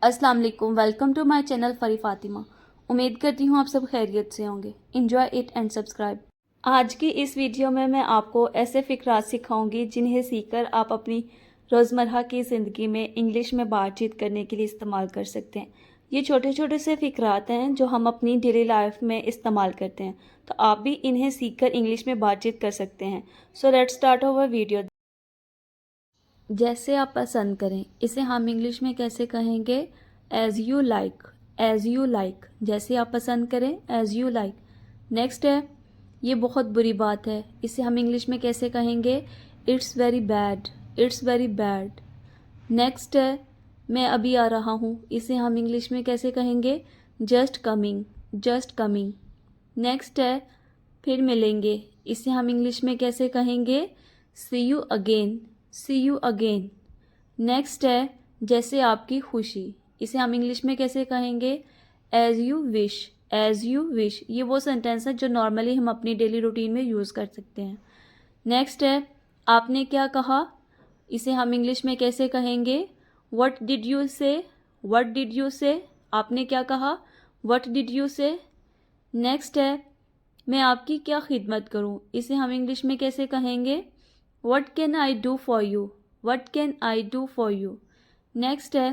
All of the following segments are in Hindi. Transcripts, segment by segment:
अस्सलाम वालेकुम, वेलकम टू माय चैनल फरी फातिमा। उम्मीद करती हूँ आप सब खैरियत से होंगे। Enjoy it and subscribe. आज की इस वीडियो में मैं आपको ऐसे फ़िक्रात सिखाऊंगी जिन्हें सीखकर आप अपनी रोज़मर्रा की ज़िंदगी में इंग्लिश में बातचीत करने के लिए इस्तेमाल कर सकते हैं। ये छोटे छोटे से फ़िक्रात हैं जो हम अपनी डेली लाइफ में इस्तेमाल करते हैं, तो आप भी इन्हें सीखकर इंग्लिश में बातचीत कर सकते हैं। So let's start our video. जैसे आप पसंद करें, इसे हम इंग्लिश में कैसे कहेंगे? As you like, as you like. जैसे आप पसंद करें, एज़ यू लाइक। नेक्स्ट है, ये बहुत बुरी बात है, इसे हम इंग्लिश में कैसे कहेंगे? It's very bad, it's very bad. Next है, मैं अभी आ रहा हूँ, इसे हम इंग्लिश में कैसे कहेंगे? Just coming, just coming. Next है, फिर मिलेंगे, इसे हम इंग्लिश में कैसे कहेंगे? See you again, see you again. Next है, जैसे आपकी खुशी, इसे हम इंग्लिश में कैसे कहेंगे? As you wish, as you wish. ये वो सेंटेंस है जो नॉर्मली हम अपनी डेली रूटीन में यूज़ कर सकते हैं। नेक्स्ट है, आपने क्या कहा, इसे हम इंग्लिश में कैसे कहेंगे? व्हाट डिड यू से, व्हाट डिड यू से। आपने क्या कहा, व्हाट डिड यू से। नेक्स्ट है, मैं आपकी क्या खिदमत करूं, इसे हम इंग्लिश में कैसे कहेंगे? What can I do for you? What can I do for you? Next है,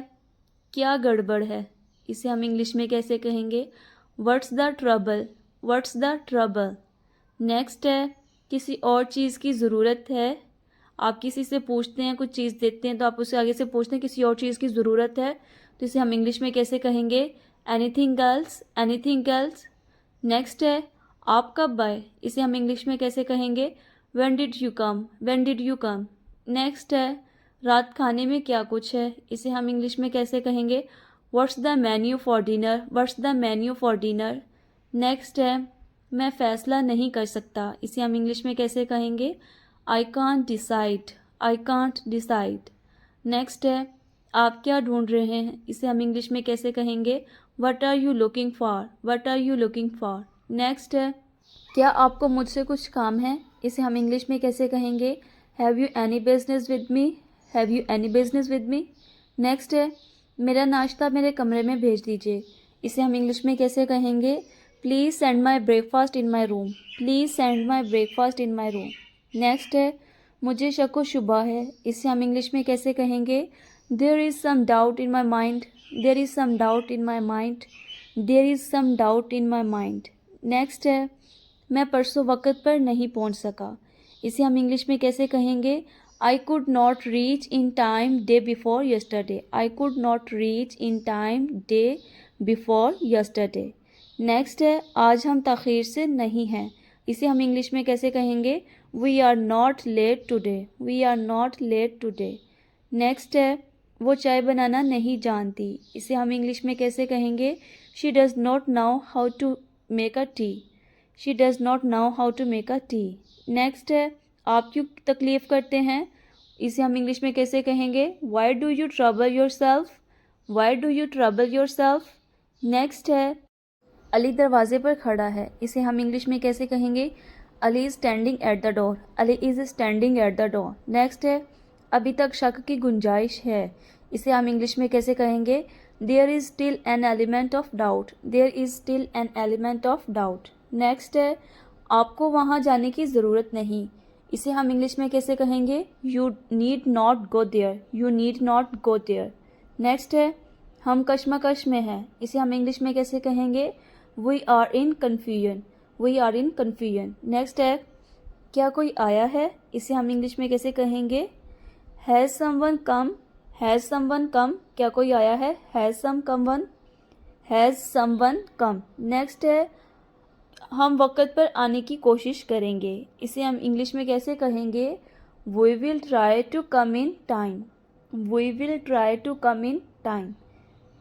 क्या गड़बड़ है, इसे हम इंग्लिश में कैसे कहेंगे? What's the trouble? What's the trouble? Next है, किसी और चीज़ की ज़रूरत है। आप किसी से पूछते हैं, कुछ चीज़ देते हैं, तो आप उससे आगे से पूछते हैं किसी और चीज़ की ज़रूरत है, तो इसे हम इंग्लिश में कैसे कहेंगे? Anything else, anything else. Next है, आप कब आए, इसे हम इंग्लिश में कैसे कहेंगे? When did you come? When did you come? Next है, रात खाने में क्या कुछ है, इसे हम इंग्लिश में कैसे कहेंगे? What's the menu for dinner? What's the menu for dinner? Next है, मैं फ़ैसला नहीं कर सकता, इसे हम इंग्लिश में कैसे कहेंगे? I can't decide, I can't decide. Next है, आप क्या ढूंढ रहे हैं, इसे हम इंग्लिश में कैसे कहेंगे? What are you looking for? What are you looking for? Next है, क्या आपको मुझसे कुछ काम है, इसे हम इंग्लिश में कैसे कहेंगे? Have you any business with me, have you any business with me. Next है, मेरा नाश्ता मेरे कमरे में भेज दीजिए, इसे हम इंग्लिश में कैसे कहेंगे? Please send my breakfast in my room, please send my breakfast in my room. Next है, मुझे शक व शुबा है, इसे हम इंग्लिश में कैसे कहेंगे? There is some doubt in my mind, there is some doubt in my mind, there is some doubt in my mind. Next है, मैं परसों वक़्त पर नहीं पहुंच सका, इसे हम इंग्लिश में कैसे कहेंगे? I could not reach in time day before yesterday, I could not reach in time day before yesterday. Next है, आज हम ताख़ीर से नहीं हैं, इसे हम इंग्लिश में कैसे कहेंगे? We are not late today, we are not late today. Next है, वो चाय बनाना नहीं जानती, इसे हम इंग्लिश में कैसे कहेंगे? She does not know how to make a tea, she does not know how to make a tea. Next है, आप क्यों तकलीफ़ करते हैं, इसे हम इंग्लिश में कैसे कहेंगे? Why do you trouble your self, why do you trouble your self. Next है, अली दरवाजे पर खड़ा है, इसे हम इंग्लिश में कैसे कहेंगे? Ali is standing at the door, Ali is standing at the door. Next है, अभी तक शक की गुंजाइश है, इसे हम इंग्लिश में कैसे कहेंगे? There is still an element of doubt, there is still an element of doubt. Next है, आपको वहाँ जाने की ज़रूरत नहीं, इसे हम इंग्लिश में कैसे कहेंगे? You need not go there, you need not go there. Next है, हम कश्मकश में हैं, इसे हम इंग्लिश में कैसे कहेंगे? We are in confusion, we are in confusion. Next है, क्या कोई आया है, इसे हम इंग्लिश में कैसे कहेंगे? Has someone come, has someone come. क्या कोई आया है? Has someone, has someone come. Next है, हम वक़्त पर आने की कोशिश करेंगे, इसे हम इंग्लिश में कैसे कहेंगे? We will try to come in time, we will try to come in time.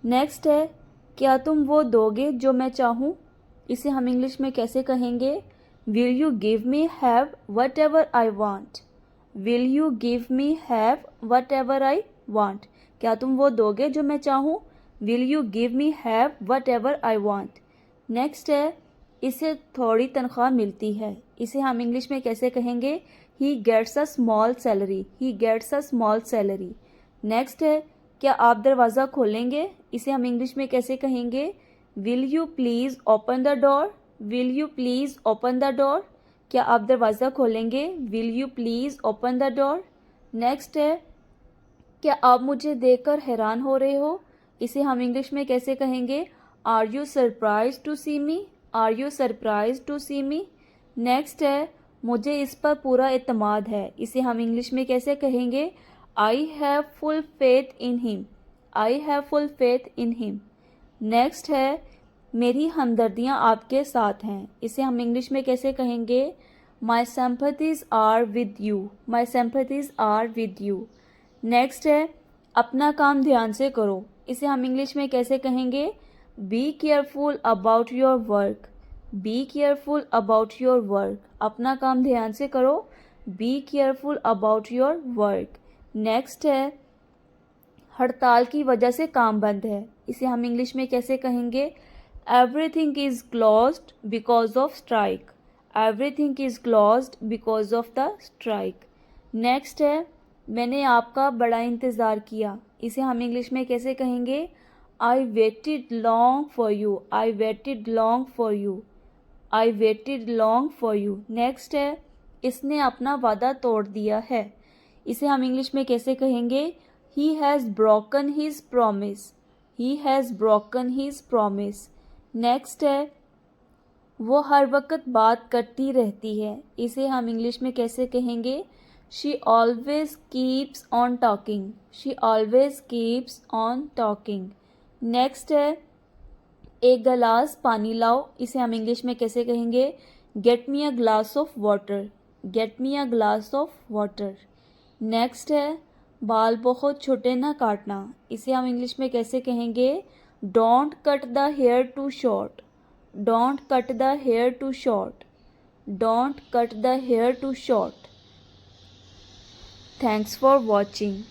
Next है, क्या तुम वो दोगे जो मैं चाहूँ, इसे हम इंग्लिश में कैसे कहेंगे? Will you give me have what ever I want, will you give me have what ever I want. क्या तुम वो दोगे जो मैं चाहूँ? Will you give me have what ever I want. Next है, इसे थोड़ी तनख्वाह मिलती है, इसे हम इंग्लिश में कैसे कहेंगे? He gets a small salary, he gets a small salary. Next है, क्या आप दरवाज़ा खोलेंगे? इसे हम इंग्लिश में कैसे कहेंगे? Will you please open the door? Will you please open the door? क्या आप दरवाज़ा खोलेंगे? Will you please open the door? Next है, क्या आप मुझे देखकर हैरान हो रहे हो? इसे हम इंग्लिश में कैसे कहेंगे? Are you surprise to see me? Are you surprise to see me? Next है, मुझे इस पर पूरा एतमाद है। इसे हम इंग्लिश में कैसे कहेंगे? I have full faith in him. I have full faith in him. Next है, मेरी हमदर्दियाँ आपके साथ हैं। इसे हम इंग्लिश में कैसे कहेंगे? My sympathies are with you. My sympathies are with you. Next है, अपना काम ध्यान से करो। इसे हम इंग्लिश में कैसे कहेंगे? Be careful about your work. Be careful about your work. अपना काम ध्यान से करो। Be careful about your work. Next है, हड़ताल की वजह से काम बंद है। इसे हम इंग्लिश में कैसे कहेंगे? Everything is closed because of strike. Everything is closed because of the strike. Next है, मैंने आपका बड़ा इंतज़ार किया। इसे हम इंग्लिश में कैसे कहेंगे? I waited long for you. I waited long for you. I waited long for you. Next है, इसने अपना वादा तोड़ दिया है। इसे हम इंग्लिश में कैसे कहेंगे? He has broken his promise. He has broken his promise. Next है, वो हर वक्त बात करती रहती है। इसे हम इंग्लिश में कैसे कहेंगे? She always keeps on talking. She always keeps on talking. Next है, एक गिलास पानी लाओ। इसे हम इंग्लिश में कैसे कहेंगे? Get me a glass of water. Get me a glass of water. Next है, बाल बहुत छोटे ना काटना। इसे हम इंग्लिश में कैसे कहेंगे? Don't cut the hair too short. Don't cut the hair too short. Don't cut the hair too short. Thanks for watching.